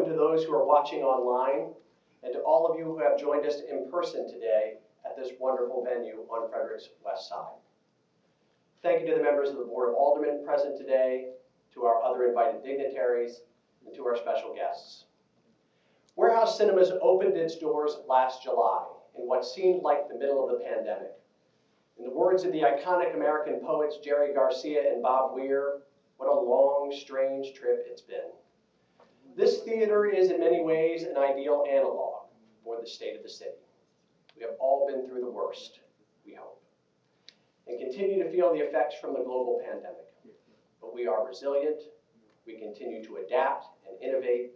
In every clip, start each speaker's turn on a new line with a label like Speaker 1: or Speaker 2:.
Speaker 1: to those who are watching online, and to all of you who have joined us in person today at this wonderful venue on Frederick's West Side. Thank you to the members of the Board of Aldermen present today, to our other invited dignitaries, and to our special guests. Warehouse Cinemas opened its doors last July in what seemed like the middle of the pandemic. In the words of the iconic American poets Jerry Garcia and Bob Weir, what a long, strange trip it's been. This theater is in many ways an ideal analog for the state of the city. We have all been through the worst, we hope, and continue to feel the effects from the global pandemic. But we are resilient, we continue to adapt and innovate,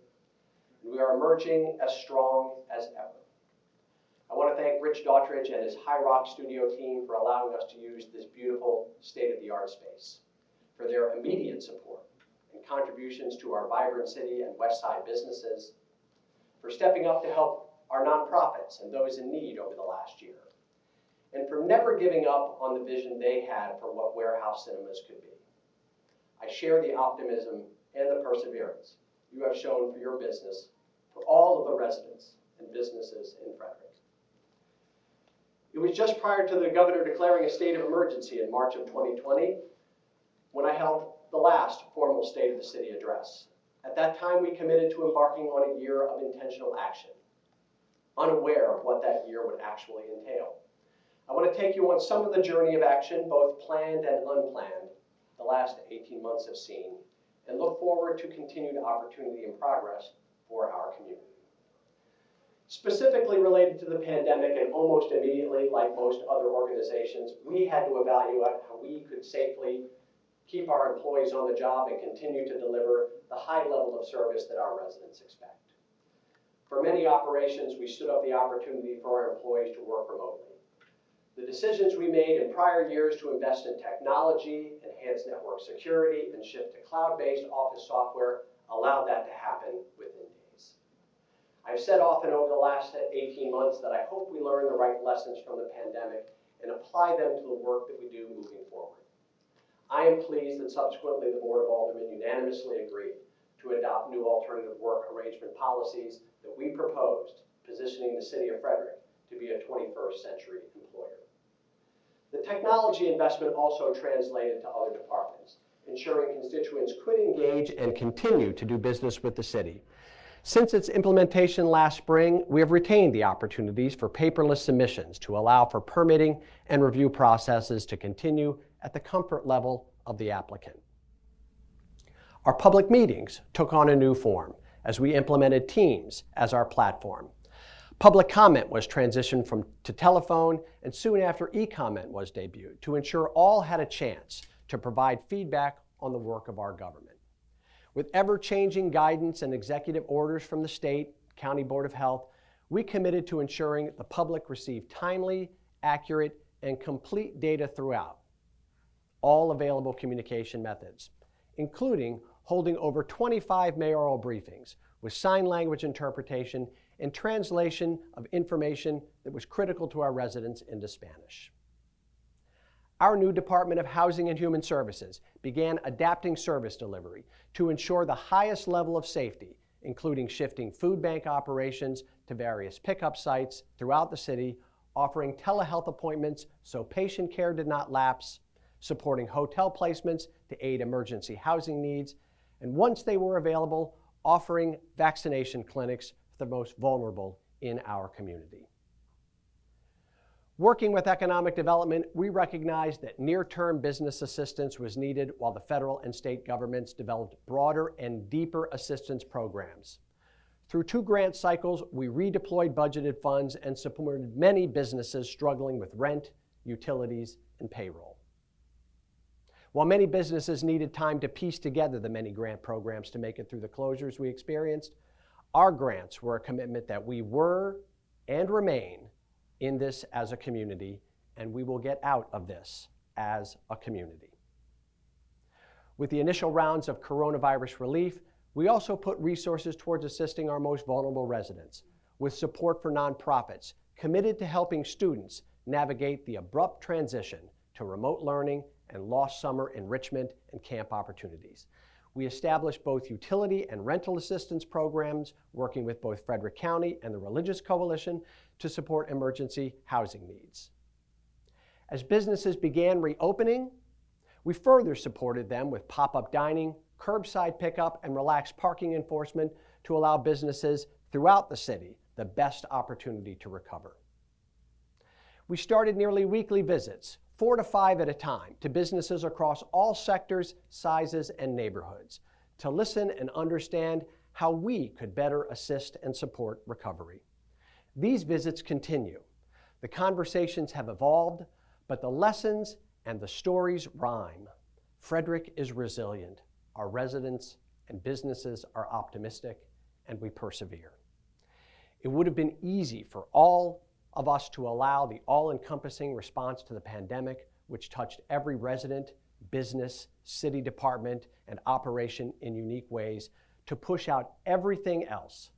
Speaker 1: and we are emerging as strong as ever. I want to thank Rich Daughtridge and his High Rock studio team for allowing us to use this beautiful state-of-the-art space, for their immediate support and contributions to our vibrant city and West Side businesses, for stepping up to help our nonprofits and those in need over the last year, and for never giving up on the vision they had for what Warehouse Cinemas could be. I share the optimism and the perseverance you have shown for your business, for all of the residents and businesses in Frederick. It was just prior to the governor declaring a state of emergency in March of 2020 when I held the last formal State of the City address. At that time, we committed to embarking on a year of intentional action, unaware of what that year would actually entail. I want to take you on some of the journey of action, both planned and unplanned, the last 18 months have seen, and look forward to continued opportunity and progress for our community. Specifically related to the pandemic, and almost immediately, like most other organizations, we had to evaluate how we could safely keep our employees on the job and continue to deliver the high level of service that our residents expect. For many operations, we stood up the opportunity for our employees to work remotely. The decisions we made in prior years to invest in technology, enhance network security, and shift to cloud-based office software allowed that to happen within days. I've said often over the last 18 months that I hope we learn the right lessons from the pandemic and apply them to the work that we do moving forward. I am pleased that subsequently the Board of Aldermen unanimously agreed to adopt new alternative work arrangement policies that we proposed, positioning the city of Frederick to be a 21st century employer. The technology investment also translated to other departments, ensuring constituents could engage and continue to do business with the city. Since its implementation last spring, we have retained the opportunities for paperless submissions to allow for permitting and review processes to continue at the comfort level of the applicant. Our public meetings took on a new form as we implemented Teams as our platform. Public comment was transitioned to telephone, and soon after e-comment was debuted to ensure all had a chance to provide feedback on the work of our government. With ever-changing guidance and executive orders from the state, County Board of Health, we committed to ensuring the public received timely, accurate, and complete data throughout all available communication methods, including holding over 25 mayoral briefings with sign language interpretation and translation of information that was critical to our residents into Spanish. Our new Department of Housing and Human Services began adapting service delivery to ensure the highest level of safety, including shifting food bank operations to various pickup sites throughout the city, offering telehealth appointments so patient care did not lapse, supporting hotel placements to aid emergency housing needs, and once they were available, offering vaccination clinics for the most vulnerable in our community. Working with economic development, we recognized that near-term business assistance was needed while the federal and state governments developed broader and deeper assistance programs. Through 2 grant cycles, we redeployed budgeted funds and supported many businesses struggling with rent, utilities, and payroll. While many businesses needed time to piece together the many grant programs to make it through the closures we experienced, our grants were a commitment that we were and remain in this as a community, and we will get out of this as a community. With the initial rounds of coronavirus relief, we also put resources towards assisting our most vulnerable residents, with support for nonprofits committed to helping students navigate the abrupt transition to remote learning and lost summer enrichment and camp opportunities. We established both utility and rental assistance programs, working with both Frederick County and the Religious Coalition to support emergency housing needs. As businesses began reopening, we further supported them with pop-up dining, curbside pickup, and relaxed parking enforcement to allow businesses throughout the city the best opportunity to recover. We started nearly weekly visits, 4 to 5 at a time, to businesses across all sectors, sizes, and neighborhoods, to listen and understand how we could better assist and support recovery. These visits continue. The conversations have evolved, but the lessons and the stories rhyme. Frederick is resilient. Our residents and businesses are optimistic, and we persevere. It would have been easy for all of us to allow the all-encompassing response to the pandemic, which touched every resident, business, city department, and operation in unique ways, to push out everything else.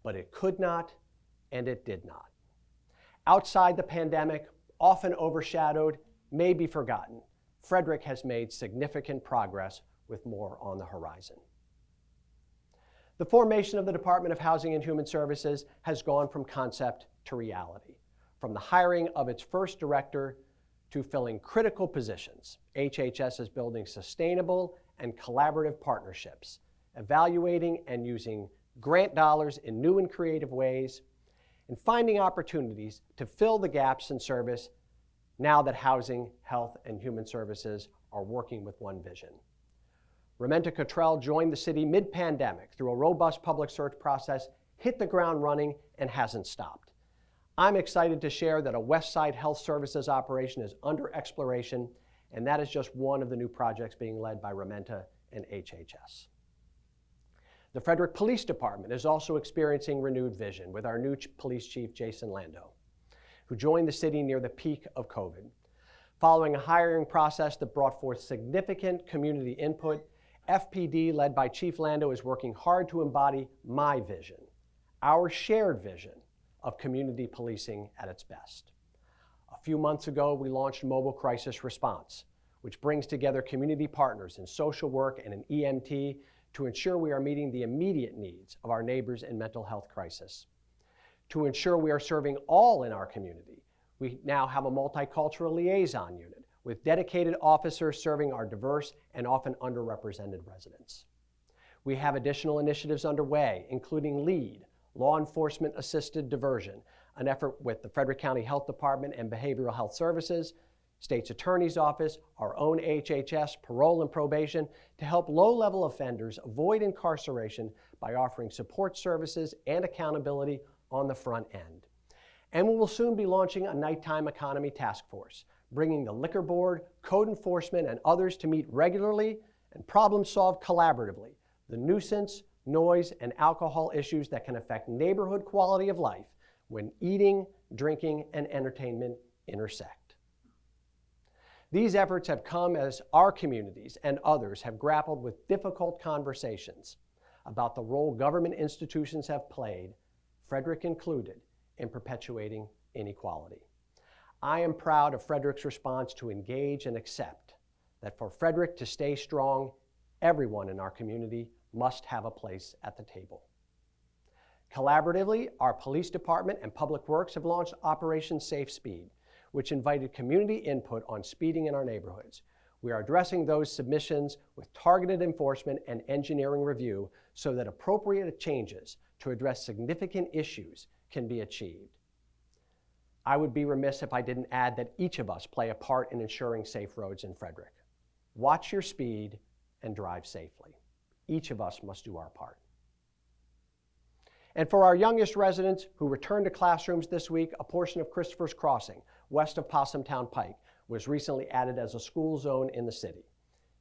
Speaker 1: But it could not, and it did not. Outside the pandemic, often overshadowed, may be forgotten, Frederick has made significant progress with more on the horizon. The formation of the Department of Housing and Human Services has gone from concept to reality. From the hiring of its first director to filling critical positions, HHS is building sustainable and collaborative partnerships, evaluating and using grant dollars in new and creative ways, and finding opportunities to fill the gaps in service now that housing, health, and human services are working with one vision. Ramenta Cottrell joined the city mid-pandemic through a robust public search process, hit the ground running, and hasn't stopped. I'm excited to share that a West Side Health Services operation is under exploration, and that is just one of the new projects being led by Ramenta and HHS. The Frederick Police Department is also experiencing renewed vision with our new police chief, Jason Lando, who joined the city near the peak of COVID. Following a hiring process that brought forth significant community input, FPD, led by Chief Lando, is working hard to embody my vision, our shared vision of community policing at its best. A few months ago, we launched Mobile Crisis Response, which brings together community partners in social work and in EMT to ensure we are meeting the immediate needs of our neighbors in mental health crisis. To ensure we are serving all in our community, we now have a multicultural liaison unit with dedicated officers serving our diverse and often underrepresented residents. We have additional initiatives underway, including LEAD, Law Enforcement Assisted Diversion, an effort with the Frederick County Health Department and Behavioral Health Services, State's Attorney's Office, our own HHS, parole and probation, to help low-level offenders avoid incarceration by offering support services and accountability on the front end. And we will soon be launching a nighttime economy task force, bringing the Liquor Board, code enforcement, and others to meet regularly and problem solve collaboratively the nuisance, noise, and alcohol issues that can affect neighborhood quality of life when eating, drinking, and entertainment intersect. These efforts have come as our communities and others have grappled with difficult conversations about the role government institutions have played, Frederick included, in perpetuating inequality. I am proud of Frederick's response to engage and accept that for Frederick to stay strong, everyone in our community must have a place at the table. Collaboratively, our police department and public works have launched Operation Safe Speed, which invited community input on speeding in our neighborhoods. We are addressing those submissions with targeted enforcement and engineering review so that appropriate changes to address significant issues can be achieved. I would be remiss if I didn't add that each of us play a part in ensuring safe roads in Frederick. Watch your speed and drive safely. Each of us must do our part. And for our youngest residents who return to classrooms this week, a portion of Christopher's Crossing, west of Possumtown Pike, was recently added as a school zone in the city,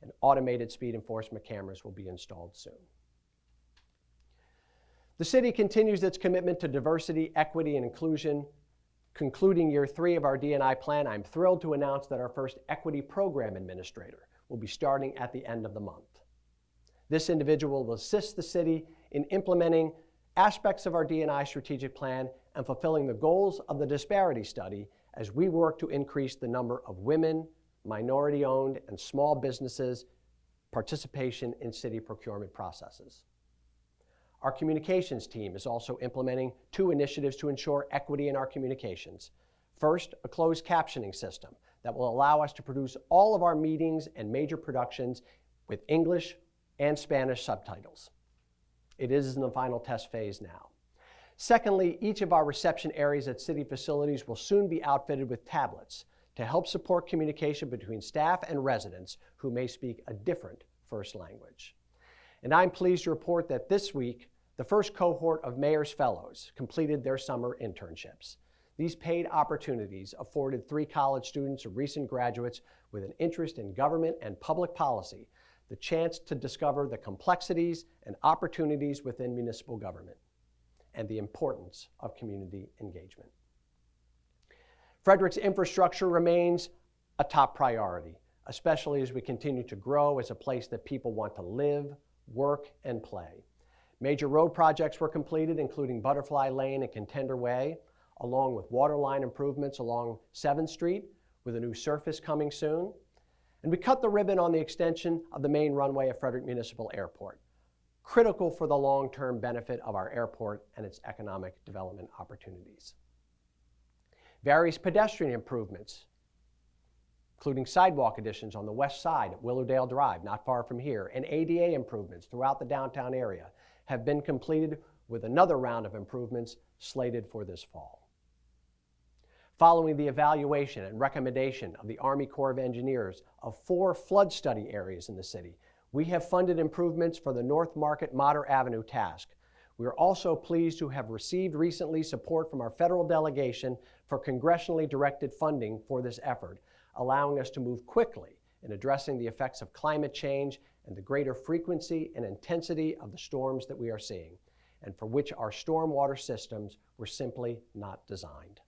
Speaker 1: and automated speed enforcement cameras will be installed soon. The city continues its commitment to diversity, equity, and inclusion. Concluding year 3 of our D&I plan, I'm thrilled to announce that our first equity program administrator will be starting at the end of the month. This individual will assist the city in implementing aspects of our D&I strategic plan and fulfilling the goals of the disparity study as we work to increase the number of women, minority-owned, and small businesses participation in city procurement processes. Our communications team is also implementing 2 initiatives to ensure equity in our communications. First, a closed captioning system that will allow us to produce all of our meetings and major productions with English and Spanish subtitles. It is in the final test phase now. Secondly, each of our reception areas at city facilities will soon be outfitted with tablets to help support communication between staff and residents who may speak a different first language. And I'm pleased to report that this week, the first cohort of Mayor's Fellows completed their summer internships. These paid opportunities afforded 3 college students or recent graduates with an interest in government and public policy the chance to discover the complexities and opportunities within municipal government and the importance of community engagement. Frederick's infrastructure remains a top priority, especially as we continue to grow as a place that people want to live, work, and play. Major road projects were completed, including Butterfly Lane and Contender Way, along with waterline improvements along 7th Street, with a new surface coming soon. And we cut the ribbon on the extension of the main runway at Frederick Municipal Airport, critical for the long-term benefit of our airport and its economic development opportunities. Various pedestrian improvements, including sidewalk additions on the west side at Willowdale Drive, not far from here, and ADA improvements throughout the downtown area, have been completed, with another round of improvements slated for this fall. Following the evaluation and recommendation of the Army Corps of Engineers of 4 flood study areas in the city, we have funded improvements for the North Market Mater Avenue task. We are also pleased to have received recently support from our federal delegation for congressionally directed funding for this effort, allowing us to move quickly in addressing the effects of climate change and the greater frequency and intensity of the storms that we are seeing, and for which our stormwater systems were simply not designed.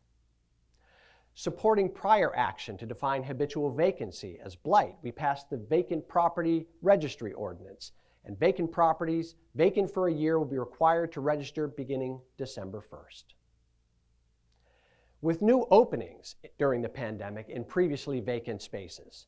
Speaker 1: Supporting prior action to define habitual vacancy as blight, we passed the Vacant Property Registry Ordinance, and vacant properties vacant for a year will be required to register beginning December 1st. With new openings during the pandemic in previously vacant spaces,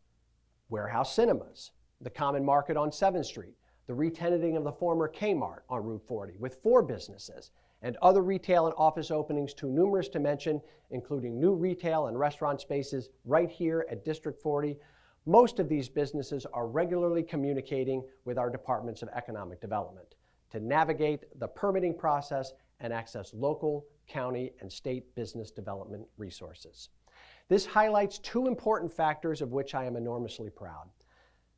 Speaker 1: warehouse cinemas, the Common Market on 7th Street, the re-tenanting of the former Kmart on Route 40 with 4 businesses, and other retail and office openings too numerous to mention, including new retail and restaurant spaces right here at District 40. Most of these businesses are regularly communicating with our departments of economic development to navigate the permitting process and access local, county, and state business development resources. This highlights 2 important factors of which I am enormously proud: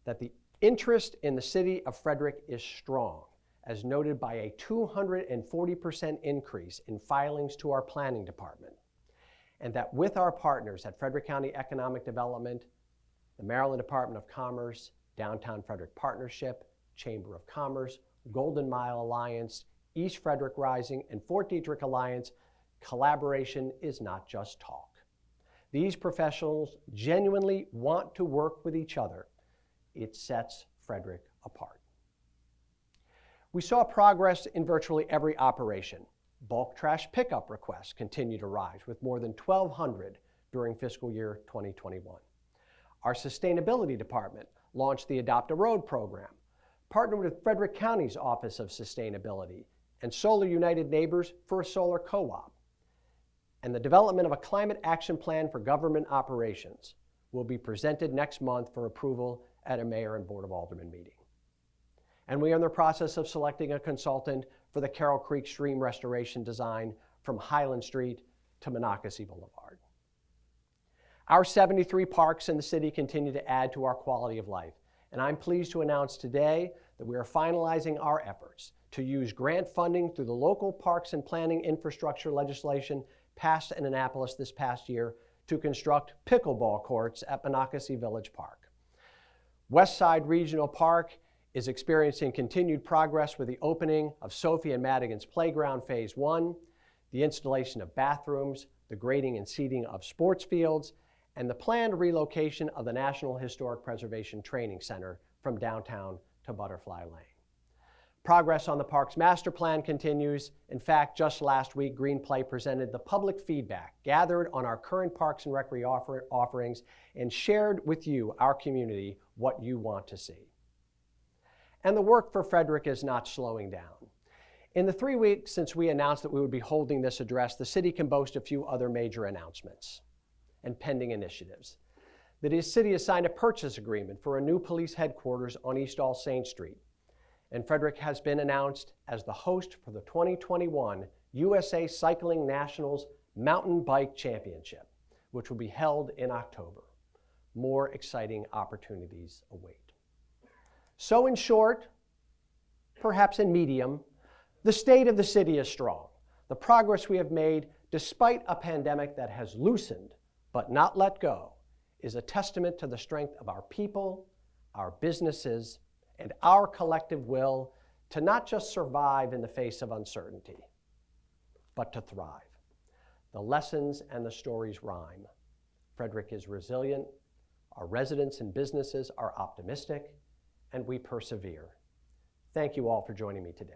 Speaker 1: that the interest in the city of Frederick is strong, as noted by a 240% increase in filings to our planning department, and that with our partners at Frederick County Economic Development, the Maryland Department of Commerce, Downtown Frederick Partnership, Chamber of Commerce, Golden Mile Alliance, East Frederick Rising, and Fort Detrick Alliance, collaboration is not just talk. These professionals genuinely want to work with each other. It sets Frederick apart. We saw progress in virtually every operation. Bulk trash pickup requests continue to rise, with more than 1,200 during fiscal year 2021. Our sustainability department launched the Adopt a Road program, partnered with Frederick County's Office of Sustainability and Solar United Neighbors for a solar co-op. And the development of a climate action plan for government operations will be presented next month for approval at a Mayor and Board of Aldermen meeting. And we are in the process of selecting a consultant for the Carroll Creek Stream restoration design from Highland Street to Monocacy Boulevard. Our 73 parks in the city continue to add to our quality of life, and I'm pleased to announce today that we are finalizing our efforts to use grant funding through the local parks and planning infrastructure legislation passed in Annapolis this past year to construct pickleball courts at Monocacy Village Park. Westside Regional Park is experiencing continued progress with the opening of Sophie and Madigan's Playground Phase 1, the installation of bathrooms, the grading and seating of sports fields, and the planned relocation of the National Historic Preservation Training Center from downtown to Butterfly Lane. Progress on the park's master plan continues. In fact, just last week, Green Play presented the public feedback gathered on our current Parks and Rec offerings and shared with you, our community, what you want to see. And the work for Frederick is not slowing down. In the 3 weeks since we announced that we would be holding this address, the city can boast a few other major announcements and pending initiatives. The city has signed a purchase agreement for a new police headquarters on East All Saints Street. And Frederick has been announced as the host for the 2021 USA Cycling Nationals Mountain Bike Championship, which will be held in October. More exciting opportunities await. So in short, perhaps in medium, the state of the city is strong. The progress we have made, despite a pandemic that has loosened but not let go, is a testament to the strength of our people, our businesses, and our collective will to not just survive in the face of uncertainty, but to thrive. The lessons and the stories rhyme. Frederick is resilient, our residents and businesses are optimistic, and we persevere. Thank you all for joining me today.